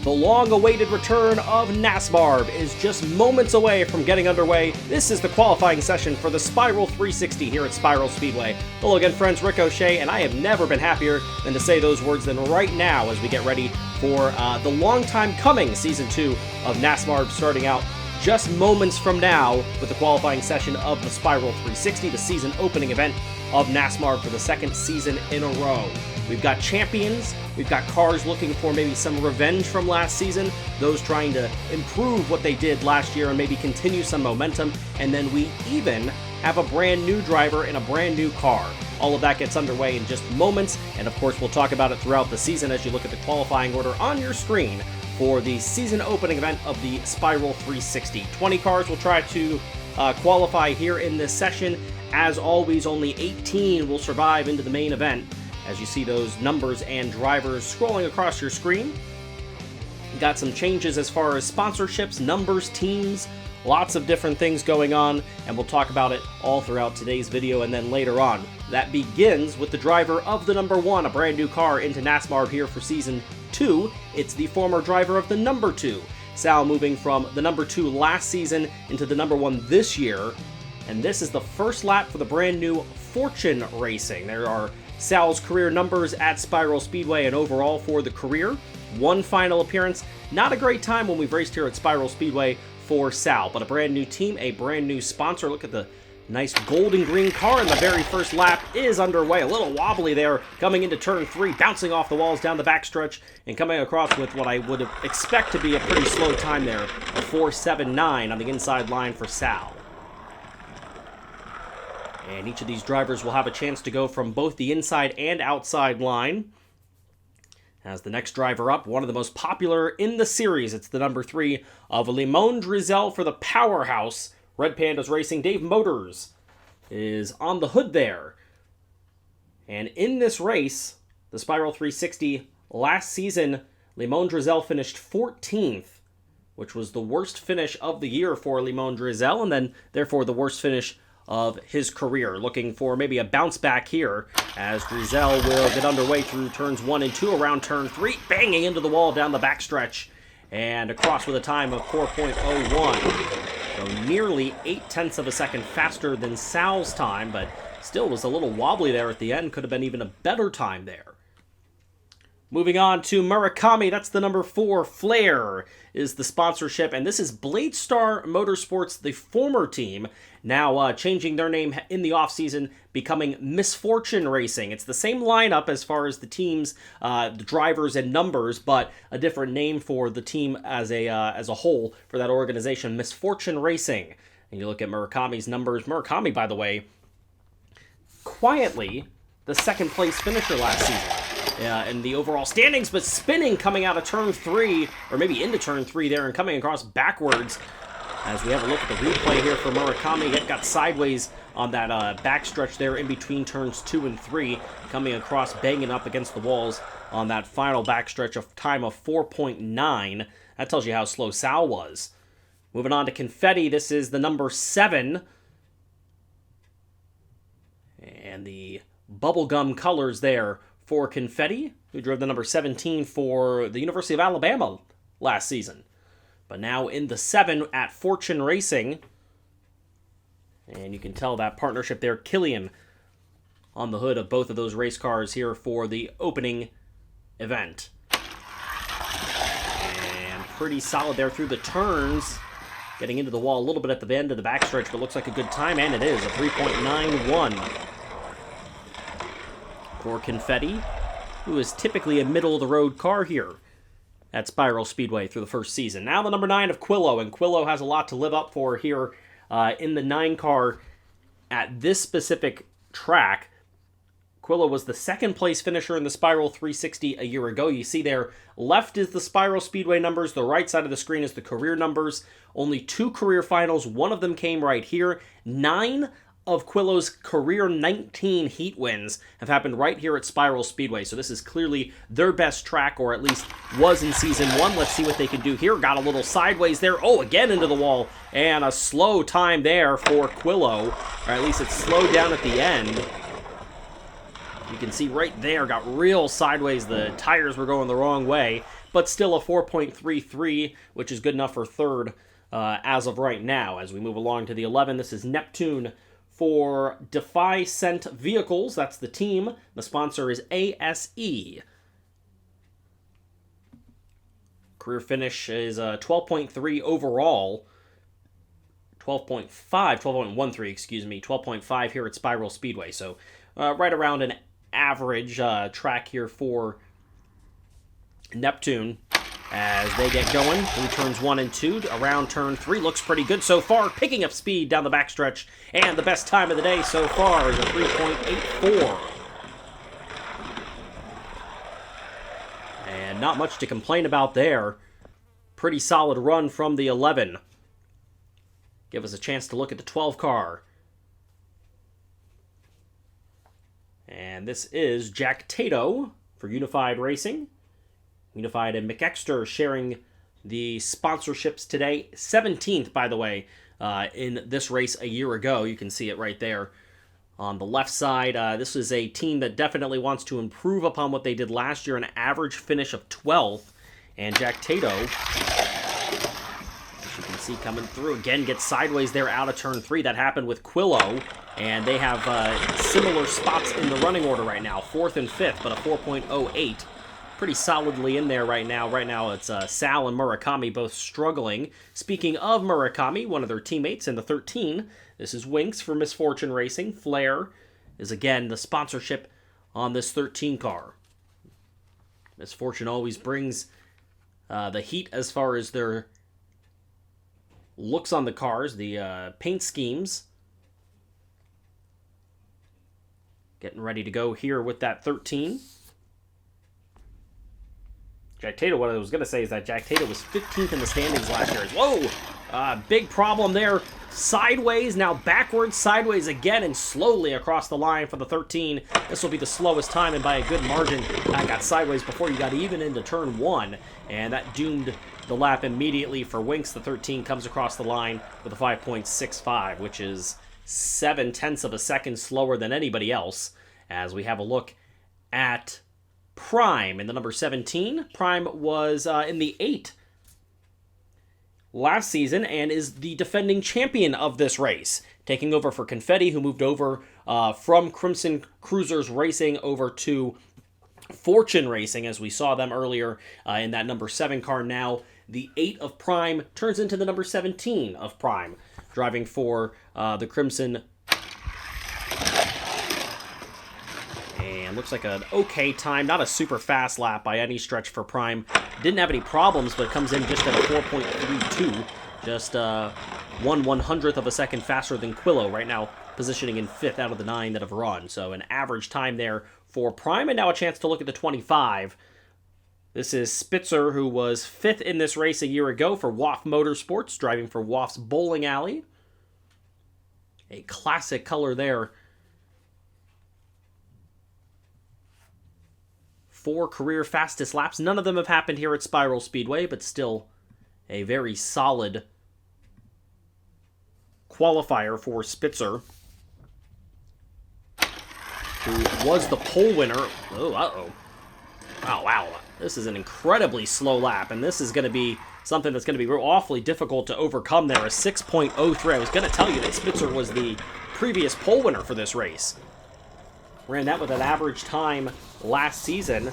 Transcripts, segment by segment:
The long-awaited return of NASMARB is just moments away from getting underway. This is the qualifying session for the Spiral 360 here at Spiral Speedway. Hello again, friends, Ricochet, and I have never been happier than to say those words than right now as we get ready for the long time coming Season 2 of NASMARB starting out just moments from now with the qualifying session of the Spiral 360, the season opening event of NASMARB for the second season in a row. We've got champions, we've got cars looking for maybe some revenge from last season, those trying to improve what they did last year and maybe continue some momentum, and then we even have a brand new driver in a brand new car. All of that gets underway in just moments, and of course we'll talk about it throughout the season as you look at the qualifying order on your screen for the season opening event of the Spiral 360. 20 cars will try to qualify here in this session. As always, only 18 will survive into the main event. As you see those numbers and drivers scrolling across your screen. Got some changes as far as sponsorships, numbers, teams, lots of different things going on, and we'll talk about it all throughout today's video and then later on. That begins with the driver of the number 1, a brand new car into NASMARB here for Season 2. It's the former driver of the number 2. Sal moving from the number 2 last season into the number 1 this year. And this is the first lap for the brand new Fortune Racing. There are Sal's career numbers at Spiral Speedway and overall for the career. One final appearance. Not a great time when we've raced here at Spiral Speedway for Sal, but a brand new team, a brand new sponsor. Look at the nice gold and green car in the very first lap is underway. A little wobbly there coming into turn 3, bouncing off the walls down the backstretch and coming across with what I would expect to be a pretty slow time there, a 4.79 on the inside line for Sal. And each of these drivers will have a chance to go from both the inside and outside line. As the next driver up, one of the most popular in the series, it's the number 3 of Limon Drizel for the Powerhouse. Red Pandas Racing, Dave Motors is on the hood there. And in this race, the Spiral 360, last season, Limon Drizel finished 14th, which was the worst finish of the year for Limon Drizel, and then therefore the worst finish of his career. Looking for maybe a bounce back here as Drizel will get underway through turns 1 and 2 around turn 3, banging into the wall down the backstretch and across with a time of 4.01. So nearly 0.8 of a second faster than Sal's time, but still was a little wobbly there at the end. Could have been even a better time there. Moving on to Murakami, that's the number 4. Flair is the sponsorship, and this is Bladestar Motorsports, the former team, now changing their name in the offseason, becoming Misfortune Racing. It's the same lineup as far as the teams, the drivers and numbers, but a different name for the team as a whole for that organization, Misfortune Racing. And you look at Murakami's numbers. Murakami, by the way, quietly the second place finisher last season. In the overall standings, but spinning coming out of turn 3, or maybe into turn 3 there, and coming across backwards. As we have a look at the replay here for Murakami, it got sideways on that backstretch there in between turns 2 and 3, coming across, banging up against the walls on that final backstretch of time of 4.9. That tells you how slow Sal was. Moving on to Confetti, this is the number 7. And the bubblegum colors there for Confetti, who drove the number 17 for the University of Alabama last season. But now in the 7 at Fortune Racing. And you can tell that partnership there, Killian, on the hood of both of those race cars here for the opening event. And pretty solid there through the turns. Getting into the wall a little bit at the end of the backstretch, but looks like a good time, and it is, a 3.91. For Confetti, who is typically a middle-of-the-road car here at Spiral Speedway through the first season. Now the number 9 of Quillo, and Quillo has a lot to live up for here in the 9 car at this specific track. Quillo was the second place finisher in the Spiral 360 a year ago. You see there, left is the Spiral Speedway numbers, the right side of the screen is the career numbers. Only 2 career finals, one of them came right here. 9 of Quillo's career 19 heat wins have happened right here at Spiral Speedway. So this is clearly their best track, or at least was in Season 1. Let's see what they can do here. Got a little sideways there. Oh, again into the wall. And a slow time there for Quillo. Or at least it slowed down at the end. You can see right there, got real sideways. The tires were going the wrong way, but still a 4.33, which is good enough for third as of right now. As we move along to the 11, this is Neptune for Defy Scent Vehicles. That's the team. The sponsor is ASE. Career finish is 12.3 overall. 12.13, excuse me. 12.5 here at Spiral Speedway. So right around an average track here for Neptune as they get going through turns 1 and 2. Around turn 3 looks pretty good so far, picking up speed down the backstretch, and the best time of the day so far is a 3.84. And not much to complain about there. Pretty solid run from the 11. Give us a chance to look at the 12 car. And this is Jack Tato for Unified Racing. Unified and McExter sharing the sponsorships today. 17th, by the way, in this race a year ago. You can see it right there on the left side. This is a team that definitely wants to improve upon what they did last year, an average finish of 12th. And Jack Tato, as you can see coming through, again gets sideways there out of turn 3. That happened with Quillo, and they have similar spots in the running order right now, 4th and 5th, but a 4.08. Pretty solidly in there right now. Right now it's Sal and Murakami both struggling. Speaking of Murakami, one of their teammates in the 13, this is Winks for Misfortune Racing. Flair is again the sponsorship on this 13 car. Misfortune always brings the heat as far as their looks on the cars, the paint schemes. Getting ready to go here with that 13. Jack Tato, what I was going to say is that Jack Tato was 15th in the standings last year. Whoa! Big problem there. Sideways, now backwards, sideways again, and slowly across the line for the 13. This will be the slowest time, and by a good margin. I got sideways before you got even into turn 1, and that doomed the lap immediately for Winks. The 13 comes across the line with a 5.65, which is 0.7 of a second slower than anybody else, as we have a look at Prime in the number 17. Prime was in the 8 last season and is the defending champion of this race, taking over for Confetti, who moved over from Crimson Cruisers Racing over to Fortune Racing, as we saw them earlier in that number 7 car. Now the 8 of Prime turns into the number 17 of Prime, driving for the Crimson. Looks like an okay time, not a super fast lap by any stretch for Prime. Didn't have any problems, but comes in just at a 4.32, just 1/100th of a second faster than Quillo, right now positioning in 5th out of the 9 that have run. So an average time there for Prime, and now a chance to look at the 25. This is Spitzer, who was 5th in this race a year ago for WAF Motorsports, driving for WAF's Bowling Alley. A classic color there. 4 career fastest laps. None of them have happened here at Spiral Speedway, but still a very solid qualifier for Spitzer, who was the pole winner. Oh, uh-oh. Oh, wow. This is an incredibly slow lap, and this is going to be something that's going to be awfully difficult to overcome there. A 6.03. I was going to tell you that Spitzer was the previous pole winner for this race. Ran that with an average time last season.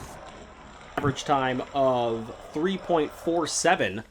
Average time of 3.47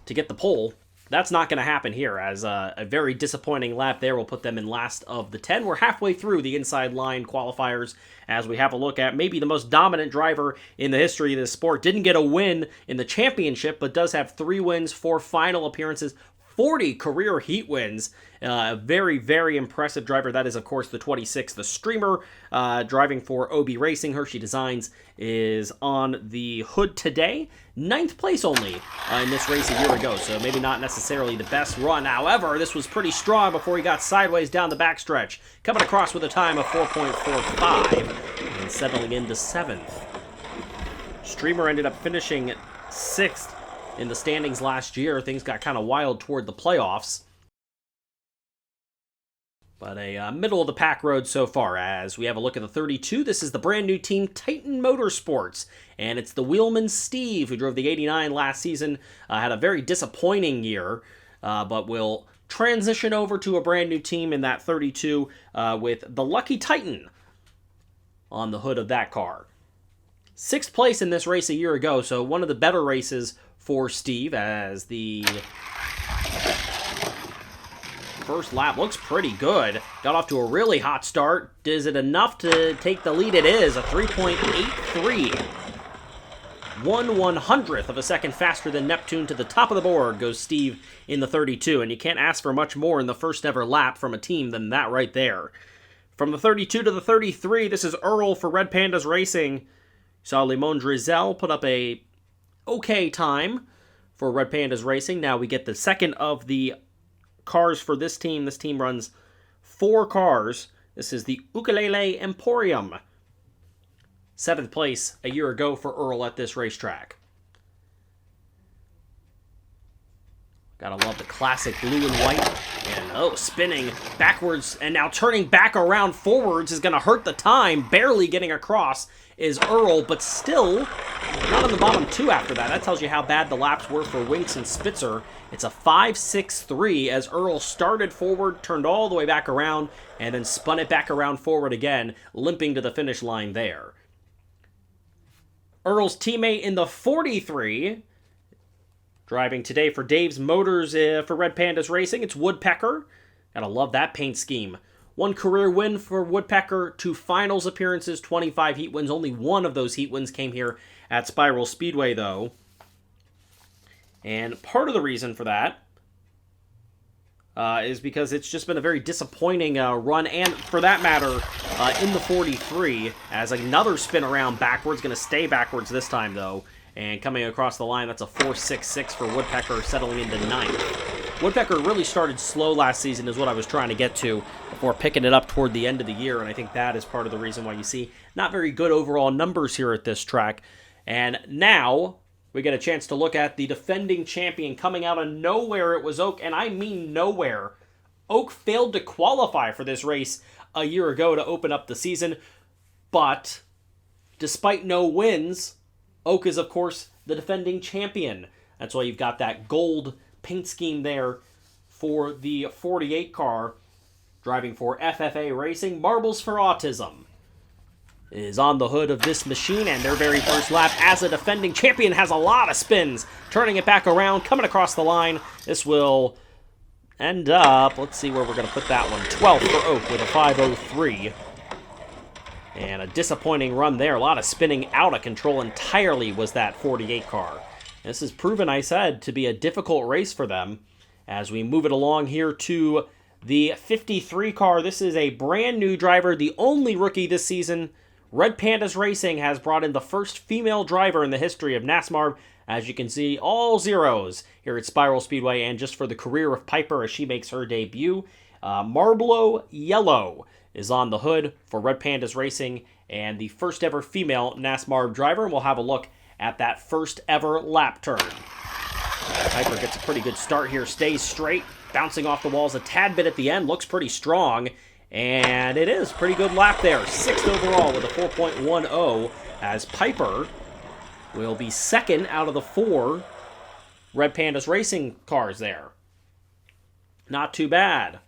to get the pole. That's not going to happen here, as a very disappointing lap there will put them in last of the 10. We're halfway through the inside line qualifiers as we have a look at maybe the most dominant driver in the history of this sport. Didn't get a win in the championship, but does have 3 wins, 4 final appearances, 40 career heat wins. A very, very impressive driver. That is, of course, the 26, the Streamer, driving for OB Racing. Hershey Designs is on the hood today. 9th place only in this race a year ago, so maybe not necessarily the best run. However, this was pretty strong before he got sideways down the backstretch. Coming across with a time of 4.45 and settling into 7th. Streamer ended up finishing 6th in the standings last year. Things got kind of wild toward the playoffs. But a middle-of-the-pack road so far. As we have a look at the 32, this is the brand new team, Titan Motorsports. And it's the wheelman Steve, who drove the 89 last season. Had a very disappointing year, but will transition over to a brand new team in that 32 with the Lucky Titan on the hood of that car. 6th place in this race a year ago, so one of the better races for Steve, as the first lap looks pretty good. Got off to a really hot start. Is it enough to take the lead? It is. A 3.83. 1/100th of a second faster than Neptune. To the top of the board goes Steve in the 32. And you can't ask for much more in the first ever lap from a team than that right there. From the 32 to the 33, this is Earl for Red Pandas Racing. Saw Limon Drizel put up a okay time for Red Pandas Racing. Now we get the second of the cars for this team. This team runs 4 cars. This is the Ukulele Emporium. 7th place a year ago for Earl at this racetrack. Gotta love the classic blue and white. And spinning backwards and now turning back around forwards is gonna hurt the time. Barely getting across is Earl, but still not on the bottom 2 after that. That tells you how bad the laps were for Winks and Spitzer. It's a 5.63 as Earl started forward, turned all the way back around, and then spun it back around forward again, limping to the finish line there. Earl's teammate in the 43, driving today for Dave's Motors for Red Pandas Racing, it's Woodpecker. Gotta love that paint scheme. 1 career win for Woodpecker, 2 finals appearances, 25 heat wins. Only 1 of those heat wins came here at Spiral Speedway, though. And part of the reason for that is because it's just been a very disappointing run, and for that matter, in the 43, as another spin around backwards, going to stay backwards this time, though, and coming across the line, that's a 4.66 for Woodpecker, settling into 9th. Woodpecker really started slow last season, is what I was trying to get to, before picking it up toward the end of the year, and I think that is part of the reason why you see not very good overall numbers here at this track. And now we get a chance to look at the defending champion coming out of nowhere. It was Oak, and I mean nowhere. Oak failed to qualify for this race a year ago to open up the season, but despite no wins, Oak is, of course, the defending champion. That's why you've got that gold paint scheme there for the 48 car, driving for FFA Racing. Marbles for Autism is on the hood of this machine, and their very first lap as a defending champion has a lot of spins, turning it back around, coming across the line. This will end up, let's see where we're going to put that one, 12th for Oak with a 5.03. And a disappointing run there. A lot of spinning out of control entirely was that 48 car. This has proven, I said, to be a difficult race for them. As we move it along here to the 53 car, this is a brand new driver, the only rookie this season. Red Pandas Racing has brought in the first female driver in the history of NASMARB. As you can see, all zeros here at Spiral Speedway, and just for the career of Piper as she makes her debut. Marblo Yellow is on the hood for Red Pandas Racing, and the first ever female NASMARB driver. And we'll have a look at that first ever lap turn. Piper gets a pretty good start here, stays straight, bouncing off the walls a tad bit at the end, looks pretty strong. And it is pretty good lap there. 6th overall with a 4.10, as Piper will be second out of the 4 Red Pandas Racing cars there. Not too bad.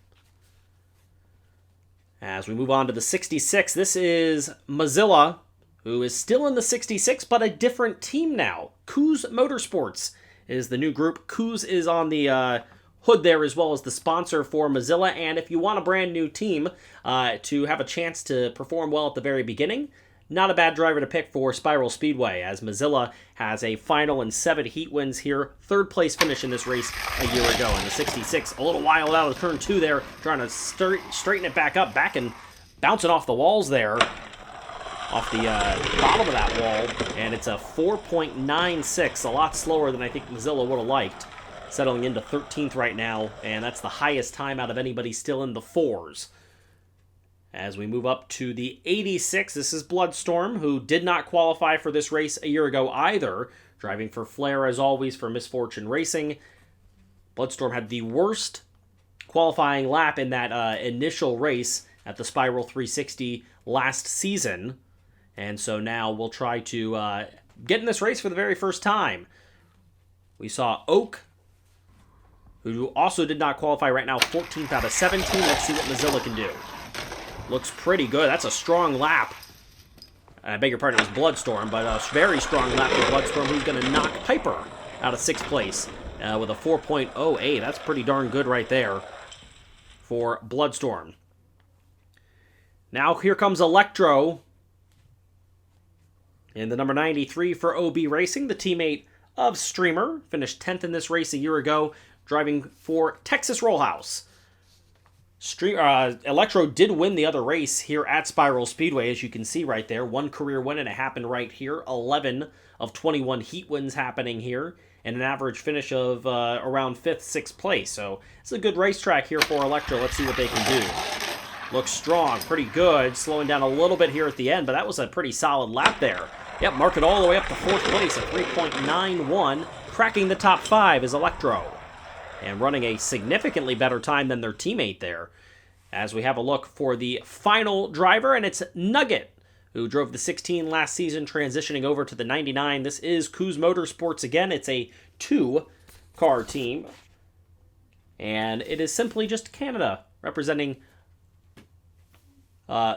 As we move on to the 66, this is Mozilla, who is still in the 66, but a different team now. Coos Motorsports is the new group. Coos is on the hood there, as well as the sponsor for Mozilla. And if you want a brand new team to have a chance to perform well at the very beginning, not a bad driver to pick for Spiral Speedway, as Mozilla has a final and 7 heat wins here. 3rd place finish in this race a year ago in the 66. A little wild out of turn 2 there, trying to straighten it back up, back and bouncing off the walls there, off the bottom of that wall. And it's a 4.96, a lot slower than I think Mozilla would have liked. Settling into 13th right now, and that's the highest time out of anybody still in the 4s. As we move up to the 86, this is Bloodstorm, who did not qualify for this race a year ago either, driving for Flair as always for Misfortune Racing. Bloodstorm had the worst qualifying lap in that initial race at the Spiral 360 last season. And so now we'll try to get in this race for the very first time. We saw Oak, who also did not qualify right now, 14th out of 17. Let's see what Mozilla can do. Looks pretty good. That's a strong lap. I beg your pardon, it was Bloodstorm, but a very strong lap for Bloodstorm, who's going to knock Piper out of 6th place with a 4.08. That's pretty darn good right there for Bloodstorm. Now here comes Electro in the number 93 for OB Racing, the teammate of Streamer. Finished 10th in this race a year ago, driving for Texas Rollhouse. Electro did win the other race here at Spiral Speedway, as you can see right there. One career win, and it happened right here. 11 of 21 heat wins happening here, and an average finish of around 5th, 6th place. So it's a good racetrack here for Electro. Let's see what they can do. Looks strong, pretty good. Slowing down a little bit here at the end, but that was a pretty solid lap there. Yep, mark it all the way up to 4th place at 3.91. Cracking the top 5 is Electro, and running a significantly better time than their teammate there. As we have a look for the final driver, and it's Nugget, who drove the 16 last season, transitioning over to the 99. This is Coos Motorsports again. It's a 2-car team, and it is simply just Canada, representing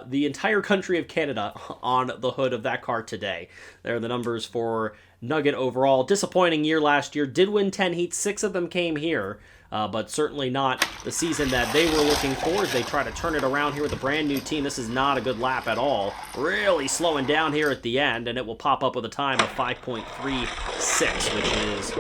the entire country of Canada on the hood of that car today. There are the numbers for Nugget overall. Disappointing year last year. Did win 10 heats. 6 of them came here, but certainly not the season that they were looking for as they try to turn it around here with a brand new team. This is not a good lap at all. Really slowing down here at the end, and it will pop up with a time of 5.36, which is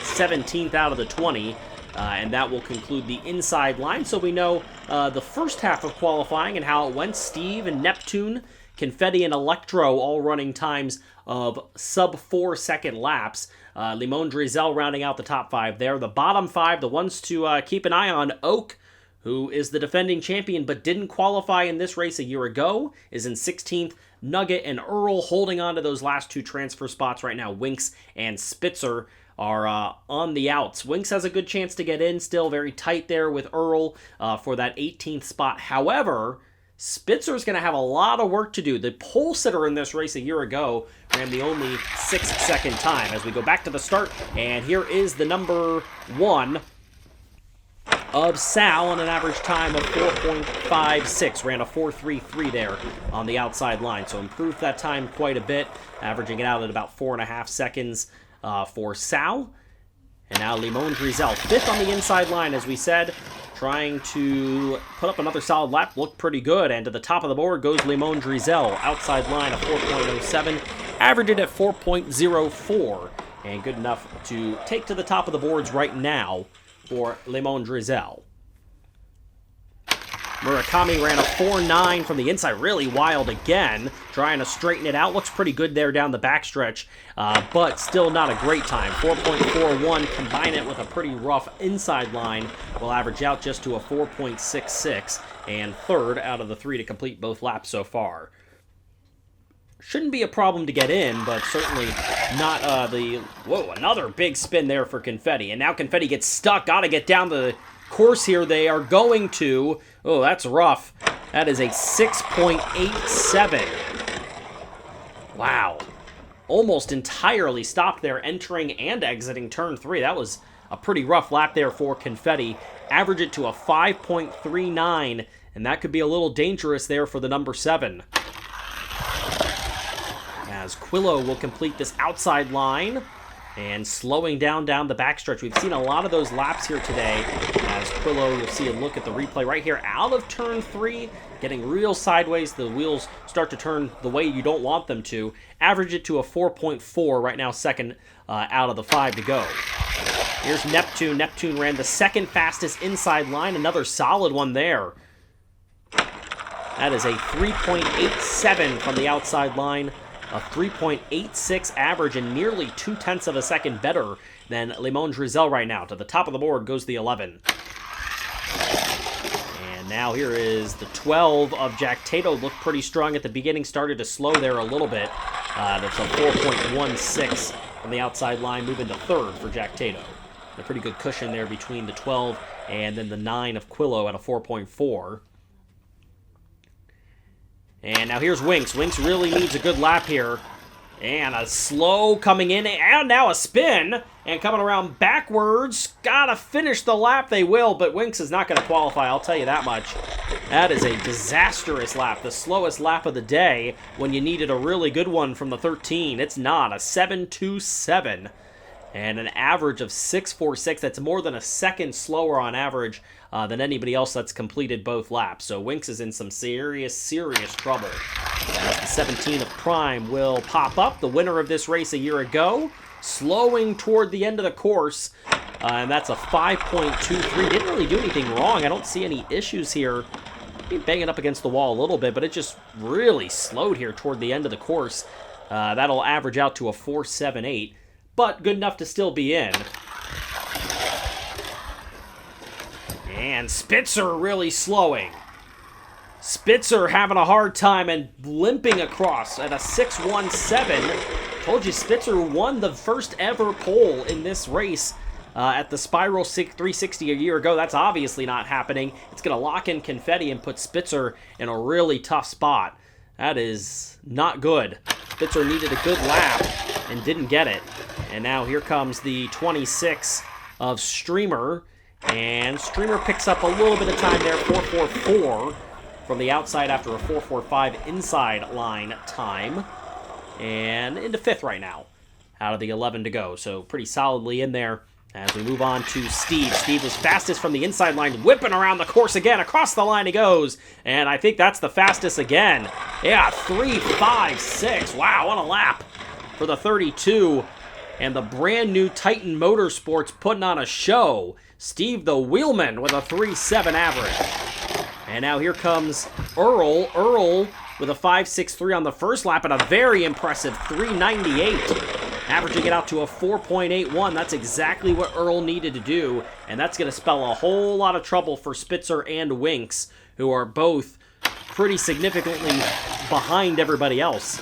17th out of the 20. And that will conclude the inside line. So we know the first half of qualifying and how it went. Steve and Neptune, Confetti, and Electro all running times of sub-4-second laps. Limon Drizel rounding out the top 5 there. The bottom 5, the ones to keep an eye on, Oak, who is the defending champion but didn't qualify in this race a year ago, is in 16th. Nugget and Earl holding on to those last 2 transfer spots right now. Winks and Spitzer are on the outs. Winks has a good chance to get in, still very tight there with Earl for that 18th spot. However, Spitzer's going to have a lot of work to do. The pole sitter in this race a year ago ran the only 6-second time. As we go back to the start, and here is the number 1 of Sal on an average time of 4.56. Ran a 4.33 there on the outside line, so improved that time quite a bit, averaging it out at about 4.5 seconds for Sal. And now Limon Drizel, 5th on the inside line, as we said, trying to put up another solid lap. Looked pretty good, and to the top of the board goes Limon Drizel. Outside line of 4.07, averaged it at 4.04, and good enough to take to the top of the boards right now for Limon Drizel. Murakami ran a 4.9 from the inside, really wild again, trying to straighten it out. Looks pretty good there down the backstretch, but still not a great time. 4.41, combine it with a pretty rough inside line, will average out just to a 4.66, and 3rd out of the 3 to complete both laps so far. Shouldn't be a problem to get in, but certainly not Whoa, another big spin there for Confetti, and now Confetti gets stuck, gotta get down the course here. They are going to. Oh, that's rough. That is a 6.87. Wow. Almost entirely stopped there, entering and exiting turn 3. That was a pretty rough lap there for Confetti. Average it to a 5.39, and that could be a little dangerous there for the number 7. As Quillo will complete this outside line, and slowing down the backstretch. We've seen a lot of those laps here today. As Quillo, you'll see a look at the replay right here, out of turn 3, getting real sideways. The wheels start to turn the way you don't want them to. Average it to a 4.4 right now, 2nd out of the 5 to go. Here's Neptune. Neptune ran the 2nd fastest inside line. Another solid one there. That is a 3.87 from the outside line. A 3.86 average and nearly 0.2 of a second better than Limon Drizel right now. To the top of the board goes the 11. And now here is the 12 of Jack Tato. Looked pretty strong at the beginning, started to slow there a little bit. That's a 4.16 from the outside line, moving to 3rd for Jack Tato. A pretty good cushion there between the 12 and then the 9 of Quillo at a 4.4. And now here's Winks. Winks really needs a good lap here. And a slow coming in, and now a spin. And coming around backwards. Gotta finish the lap, they will, but Winks is not going to qualify, I'll tell you that much. That is a disastrous lap. The slowest lap of the day when you needed a really good one from the 13. It's not. A 7.27. And an average of 6.46. That's more than a second slower on average than anybody else that's completed both laps. So Winks is in some serious, serious trouble. As the 17 of Prime will pop up, the winner of this race a year ago, slowing toward the end of the course. And that's a 5.23. Didn't really do anything wrong. I don't see any issues here. Banging up against the wall a little bit, but it just really slowed here toward the end of the course. That'll average out to a 4.78. But good enough to still be in. And Spitzer really slowing. Spitzer having a hard time and limping across at a 6.17. Told you Spitzer won the first ever pole in this race at the Spiral 360 a year ago. That's obviously not happening. It's going to lock in confetti and put Spitzer in a really tough spot. That is not good. Spitzer needed a good lap and didn't get it. And now here comes the 26 of Streamer. And Streamer picks up a little bit of time there, 4.44 from the outside after a 4.45 inside line time. And into 5th right now, out of the 11 to go. So pretty solidly in there as we move on to Steve. Steve was fastest from the inside line, whipping around the course again. Across the line he goes. And I think that's the fastest again. Yeah, 3.56. Wow, what a lap for the 32. And the brand new Titan Motorsports putting on a show. Steve the Wheelman with a 3.7 average. And now here comes Earl. Earl with a 5.63 on the first lap and a very impressive 3.98. Averaging it out to a 4.81. That's exactly what Earl needed to do. And that's going to spell a whole lot of trouble for Spitzer and Winks, who are both pretty significantly behind everybody else.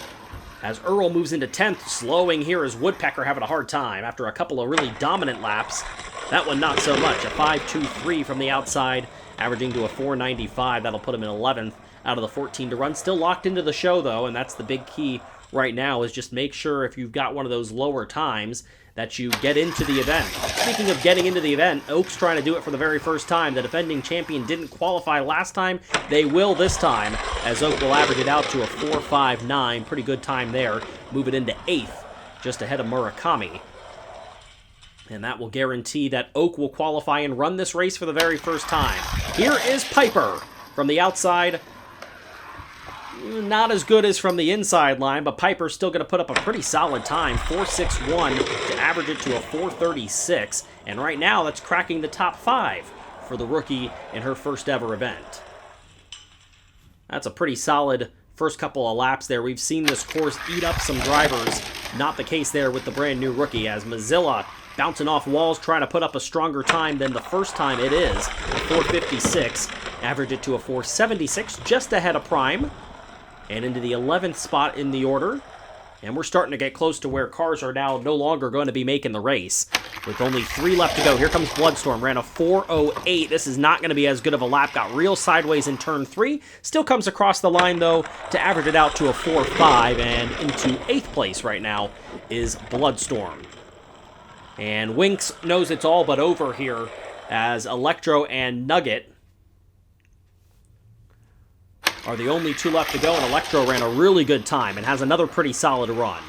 As Earl moves into 10th, slowing here is Woodpecker having a hard time after a couple of really dominant laps. That one not so much, a 5.23 from the outside, averaging to a 4.95. That'll put him in 11th out of the 14 to run. Still locked into the show, though, and that's the big key right now, is just make sure if you've got one of those lower times that you get into the event. Speaking of getting into the event, Oak's trying to do it for the very first time. The defending champion didn't qualify last time. They will this time, as Oak will average it out to a 4.59. Pretty good time there. Move it into 8th, just ahead of Murakami. And that will guarantee that Oak will qualify and run this race for the very first time. Here is Piper from the outside. Not as good as from the inside line, but Piper's still going to put up a pretty solid time, 4.61 to average it to a 4.36. And right now, that's cracking the top 5 for the rookie in her first ever event. That's a pretty solid first couple of laps there. We've seen this course eat up some drivers. Not the case there with the brand new rookie, as Mozilla bouncing off walls, trying to put up a stronger time than the first time it is. A 4.56, average it to a 4.76, just ahead of Prime. And into the 11th spot in the order. And we're starting to get close to where cars are now no longer going to be making the race. With only 3 left to go. Here comes Bloodstorm. Ran a 4.08. This is not going to be as good of a lap. Got real sideways in turn 3. Still comes across the line, though, to average it out to a 4.5. And into 8th place right now is Bloodstorm. And Winks knows it's all but over here, as Electro and Nugget are the only 2 left to go, and Electro ran a really good time and has another pretty solid run.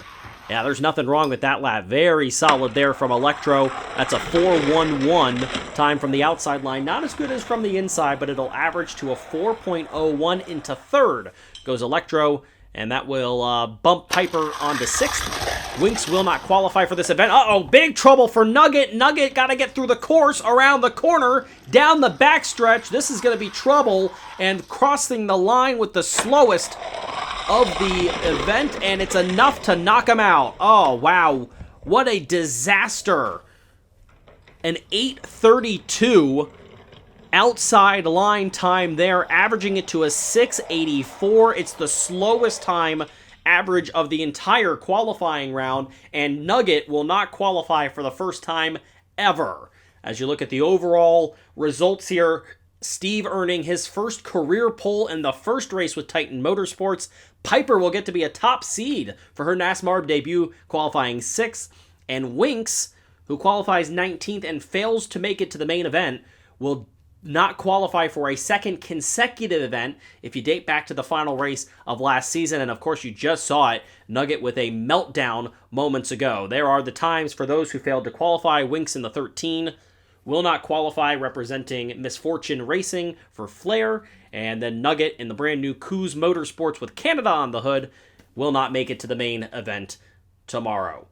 Yeah, there's nothing wrong with that lap. Very solid there from Electro. That's a 4.11 time from the outside line. Not as good as from the inside, but it'll average to a 4.01 into 3rd. Goes Electro, and that will bump Piper onto 6th. Winks will not qualify for this event. Uh-oh, big trouble for Nugget. Nugget got to get through the course, around the corner, down the backstretch. This is going to be trouble, and crossing the line with the slowest of the event, and it's enough to knock him out. Oh, wow. What a disaster. An 8.32 outside line time there, averaging it to a 6.84. It's the slowest time average of the entire qualifying round, and Nugget will not qualify for the first time ever. As you look at the overall results here, Steve earning his first career pole in the first race with Titan Motorsports. Piper will get to be a top seed for her NASMARB debut, qualifying 6th. And Winks, who qualifies 19th and fails to make it to the main event, will not qualify for a second consecutive event if you date back to the final race of last season. And of course, you just saw it, Nugget with a meltdown moments ago. There are the times for those who failed to qualify. Winks in the 13 will not qualify, representing Misfortune Racing for Flair. And then Nugget in the brand new Coos Motorsports with Canada on the hood will not make it to the main event tomorrow.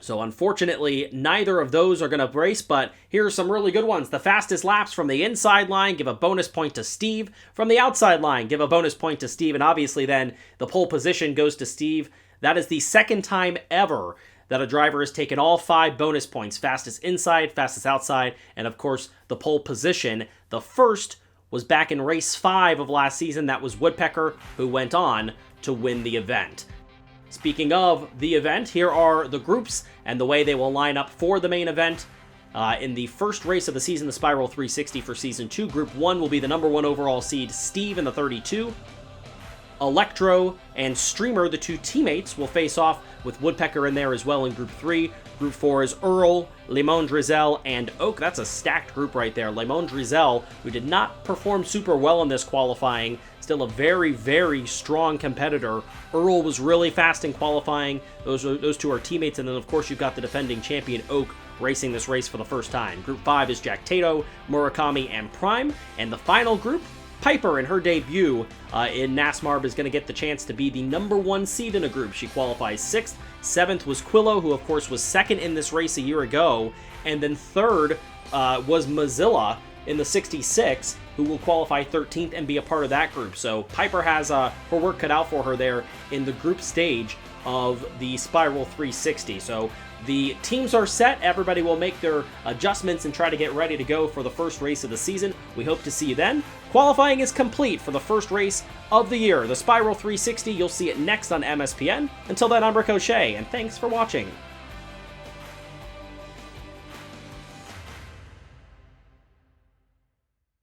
So unfortunately, neither of those are going to race, but here are some really good ones. The fastest laps from the inside line, give a bonus point to Steve. From the outside line, give a bonus point to Steve. And obviously then the pole position goes to Steve. That is the second time ever that a driver has taken all 5 bonus points. Fastest inside, fastest outside, and of course the pole position. The first was back in race 5 of last season. That was Woodpecker, who went on to win the event. Speaking of the event, here are the groups and the way they will line up for the main event. In the first race of the season, the Spiral 360 for Season 2, Group 1 will be the number 1 overall seed, Steve, in the 32. Electro and Streamer, the 2 teammates, will face off with Woodpecker in there as well in Group 3. Group 4 is Earl, Lemon Drizel, and Oak. That's a stacked group right there. Lemon Drizel, who did not perform super well in this qualifying, still a very, very strong competitor. Earl was really fast in qualifying. Those two are teammates, and then of course you've got the defending champion Oak racing this race for the first time. Group 5 is Jack Tato, Murakami, and Prime. And the final group, Piper in her debut in NASMARB is going to get the chance to be the number 1 seed in a group. She qualifies 6th. 7th was Quillo, who of course was 2nd in this race a year ago. And then 3rd was Mozilla in the 66, who will qualify 13th and be a part of that group. So Piper has her work cut out for her there in the group stage of the Spiral 360. So the teams are set. Everybody will make their adjustments and try to get ready to go for the first race of the season. We hope to see you then. Qualifying is complete for the first race of the year, the Spiral 360. You'll see it next on MSPN. Until then, I'm Ricochet, and thanks for watching.